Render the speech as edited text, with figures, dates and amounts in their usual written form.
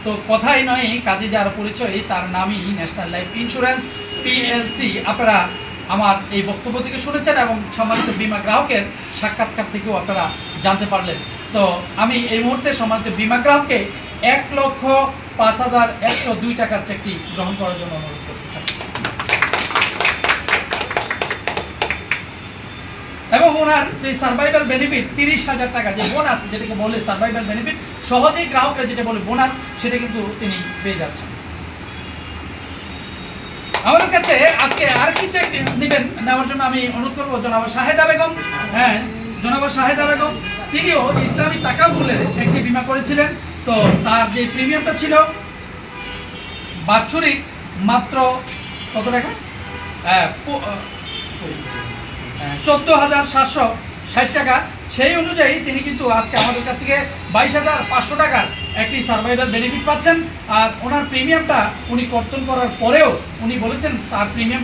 তো কথাই নয় কাজে যার পরিচয়, তার নামই ন্যাশনাল লাইফ ইন্স্যুরেন্স পিএলসি। আপনারা আমার এই বক্তব্য থেকে শুনেছেন এবং সম্মানিত বীমা গ্রাহকের সাক্ষাৎকার থেকেও আপনারা জানতে পারলেন। তো আমি এই মুহূর্তে সম্মানিত বীমা গ্রাহককে 1,05,102 টাকার চেকটি গ্রহণ করার জন্য অনুরোধ করছি স্যার। এবং ওনার যে সার্ভাইভাল বেনিফিট 30,000 টাকা, যে বোনাস যেটাকে বলে সার্ভাইভাল বেনিফিট, সহজেই গ্রাহকরা যেটা বলে বোনাস, সেটা কিন্তু তিনি পেয়ে যাচ্ছেন। আমাদের কাছে আজকে আর কি চেক নেবেন, নেওয়ার জন্য আমি অনুরোধ করবো জনাব শাহেদা বেগম। হ্যাঁ, জনাব শাহেদা বেগম, তিনিও ইসলামী তাকাফুলের একটি বীমা করেছিলেন। তো তার যে প্রিমিয়ামটা ছিল বাৎসরিক মাত্র কত টাকা, 14,760 টাকা। সেই অনুযায়ী তিনি কিন্তু আজকে আমাদের কাছ থেকে 22,500 টাকার একটি সার্ভাইভাল বেনিফিট পাচ্ছেন। আর ওনার প্রিমিয়ামটা উনি কর্তন করার পরেও উনি বলেছেন তার প্রিমিয়াম